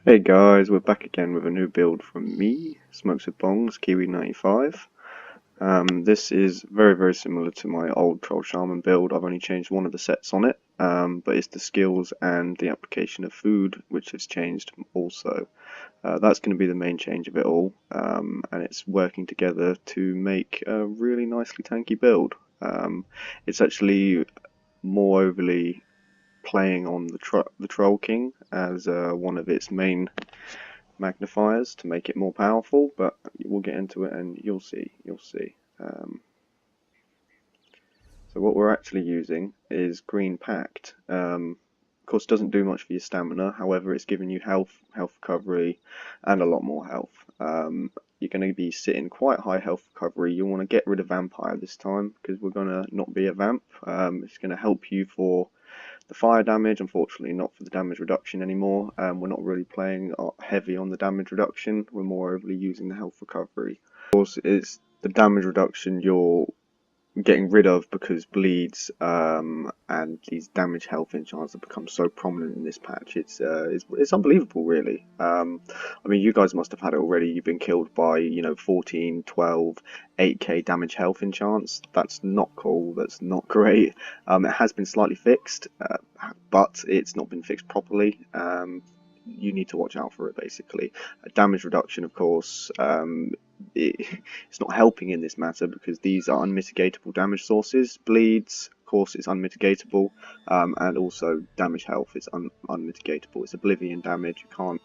Hey guys, we're back again with a new build from me, Smokes with Bongs, Kiwi95. This is very similar to my old Troll Shaman build. I've only changed one of the sets on it, but it's the skills and the application of food which has changed also. That's going to be the main change of it all, and it's working together to make a really nicely tanky build. It's actually more overly playing on the Troll King as one of its main magnifiers to make it more powerful, but we'll get into it and you'll see. So what we're actually using is green packed. Of course, it doesn't do much for your stamina. However, it's giving you health recovery, and a lot more health. You're going to be sitting quite high health recovery. You want to get rid of vampire this time because we're going to not be a vamp. It's going to help you for the fire damage, unfortunately not for the damage reduction anymore. We're not really playing heavy on the damage reduction, we're more overly using the health recovery. Of course, it's the damage reduction you're getting rid of because bleeds and these damage health enchants have become so prominent in this patch. It's unbelievable, really. I mean, you guys must have had it already. You've been killed by 14, 12, 8k damage health enchants. That's not cool. That's not great. It has been slightly fixed, but it's not been fixed properly. You need to watch out for it, basically. Damage reduction, of course, it's not helping in this matter because these are unmitigatable damage sources. Bleeds, of course, is unmitigatable, and also damage health is unmitigatable. It's oblivion damage. You can't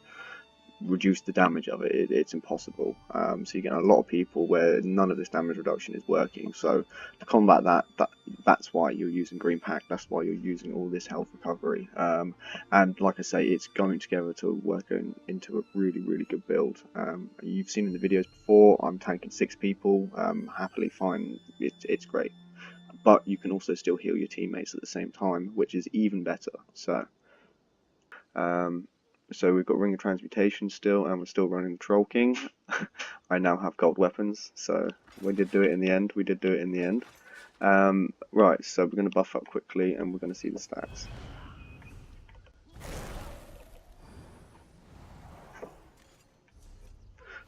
reduce the damage of it. It's impossible. So you get a lot of people where none of this damage reduction is working. So to combat that's why you're using green pack. That's why you're using all this health recovery. And like I say, it's going together to work into a really good build. You've seen in the videos before, I'm tanking 6 people. Happily fine. It's great. But you can also still heal your teammates at the same time, which is even better. So we've got Ring of Transmutation still, and we're still running the Troll King. I now have gold weapons, so we did do it in the end. Right, so we're going to buff up quickly, and we're going to see the stats.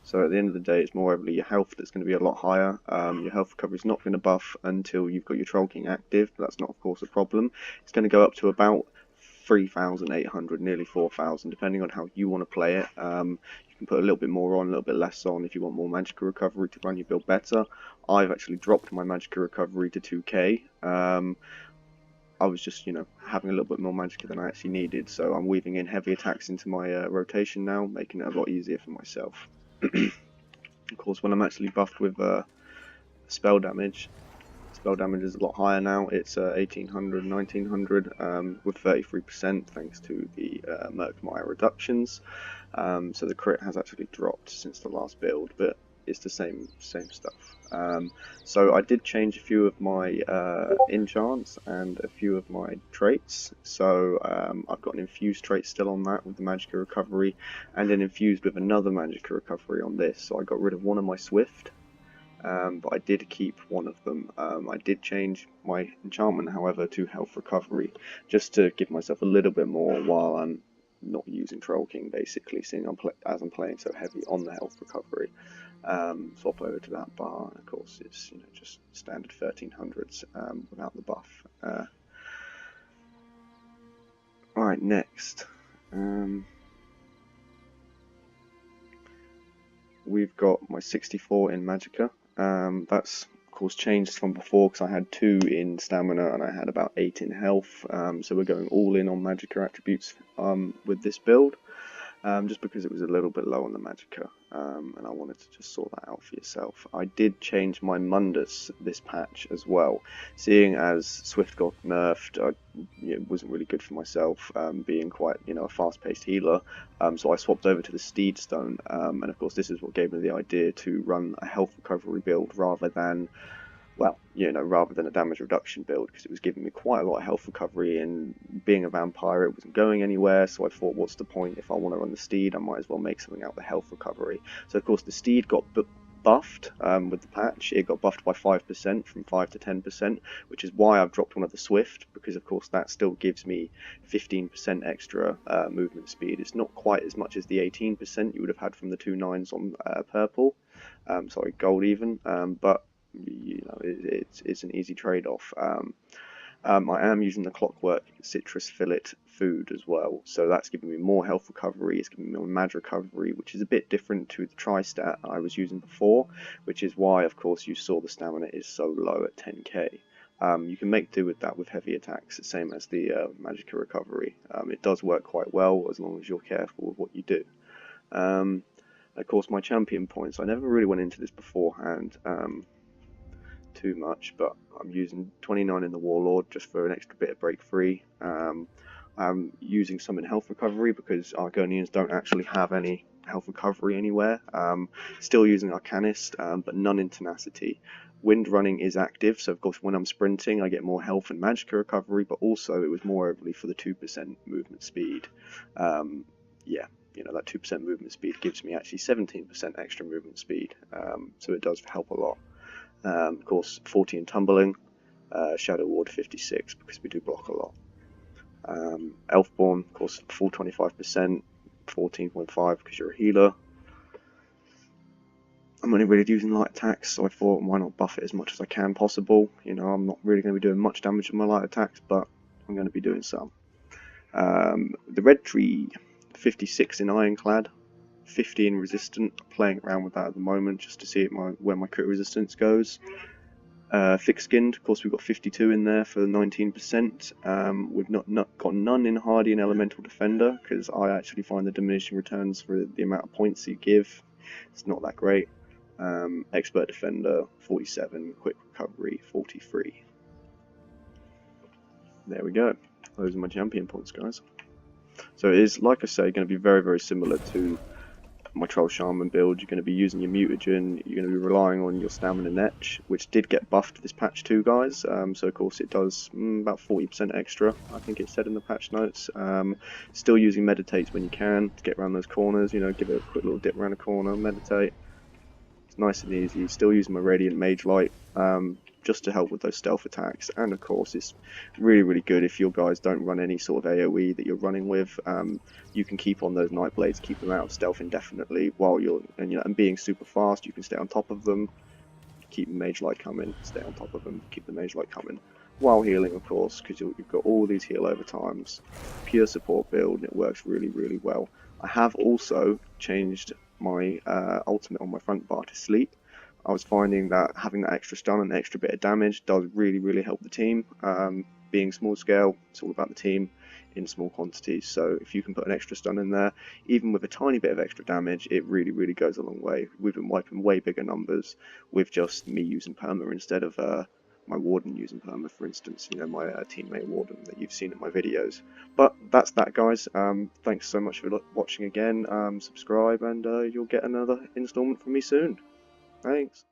So at the end of the day, it's more overly your health that's going to be a lot higher. Your health recovery is not going to buff until you've got your Troll King active, but that's not, of course, a problem. It's going to go up to about 3,800, nearly 4,000, depending on how you want to play it. You can put a little bit more on, a little bit less on if you want more Magicka recovery to run your build better. I've actually dropped my Magicka recovery to 2k. I was just, having a little bit more Magicka than I actually needed, so I'm weaving in heavy attacks into my rotation now, making it a lot easier for myself. Of course, when I'm actually buffed with spell damage is a lot higher now. It's 1800, 1900 with 33% thanks to the Murkmire reductions. So the crit has actually dropped since the last build, but it's the same stuff. So I did change a few of my enchants and a few of my traits. So I've got an infused trait still on that with the Magicka recovery, and then infused with another Magicka recovery on this. So I got rid of one of my Swift. But I did keep one of them. I did change my enchantment, however, to health recovery, just to give myself a little bit more while I'm not using Troll King, basically, seeing as I'm playing so heavy on the health recovery. Swap over to that bar, and of course it's just standard 1300s without the buff. Alright, next. We've got my 64 in Magicka. That's of course changed from before because I had 2 in stamina and I had about 8 in health. So we're going all in on Magicka attributes with this build, just because it was a little bit low on the Magicka, and I wanted to just sort that out for yourself. I did change my Mundus this patch as well, seeing as Swift got nerfed. It wasn't really good for myself, being quite a fast-paced healer. So I swapped over to the Steed Stone, and of course this is what gave me the idea to run a health recovery build rather than a damage reduction build, because it was giving me quite a lot of health recovery, and being a vampire it wasn't going anywhere, so I thought, what's the point? If I want to run the Steed, I might as well make something out of the health recovery. So of course the Steed got buffed with the patch. It got buffed by 5% from 5 to 10%, which is why I've dropped one of the Swift, because of course that still gives me 15% extra movement speed. It's not quite as much as the 18% you would have had from the 2 9s on purple, sorry, gold even, but you know, it's an easy trade-off. I am using the Clockwork Citrus Fillet food as well, so that's giving me more health recovery, it's giving me more mag recovery, which is a bit different to the tri-stat I was using before, which is why, of course, you saw the stamina is so low at 10k. You can make do with that with heavy attacks, the same as the Magicka recovery. It does work quite well as long as you're careful with what you do. Of course, my champion points, I never really went into this beforehand too much, but I'm using 29 in the Warlord just for an extra bit of break free. I'm using some in health recovery because Argonians don't actually have any health recovery anywhere. Still using Arcanist, but none in tenacity. Wind running is active, so of course when I'm sprinting I get more health and Magicka recovery, but also it was more overly for the 2% movement speed. Yeah, you know, that 2% movement speed gives me actually 17% extra movement speed, so it does help a lot. Of course, 40 in tumbling, Shadow Ward 56 because we do block a lot. Elfborn, of course, full 25%, 14.5 because you're a healer. I'm only really using light attacks, so I thought why not buff it as much as I can possible. You know, I'm not really going to be doing much damage with my light attacks, but I'm going to be doing some. The Red Tree, 56 in Ironclad, 50 in Resistant. I'm playing around with that at the moment just to see where my crit resistance goes. Thick-skinned, of course, we've got 52 in there for 19%. We've not got none in Hardy and Elemental Defender because I actually find the diminishing returns for the amount of points you give, it's not that great. Expert Defender 47, Quick Recovery 43. There we go. Those are my champion points, guys. So it is, like I say, going to be very, very similar to my Troll Shaman build. You're going to be using your mutagen, you're going to be relying on your stamina netch, which did get buffed this patch too, guys. So of course it does about 40% extra, I think it said in the patch notes. Still using meditates when you can to get around those corners, you know, give it a quick little dip around a corner, meditate. It's nice and easy. Still using my Radiant Mage Light just to help with those stealth attacks, and of course it's really, really good if your guys don't run any sort of AoE that you're running with. You can keep on those Night Blades, keep them out of stealth indefinitely while you're, and being super fast, you can stay on top of them, keep the Mage Light coming, stay on top of them, keep the Mage Light coming, while healing, of course, because you've got all these heal over times. Pure support build, and it works really, really well. I have also changed my ultimate on my front bar to sleep. I was finding that having that extra stun and extra bit of damage does really, really help the team. Being small scale, it's all about the team in small quantities, so if you can put an extra stun in there, even with a tiny bit of extra damage, it really, really goes a long way. We've been wiping way bigger numbers with just me using perma instead of my Warden using perma, for instance, you know, my teammate Warden that you've seen in my videos. But that's that, guys. Thanks so much for watching again. Subscribe and you'll get another installment from me soon. Thanks.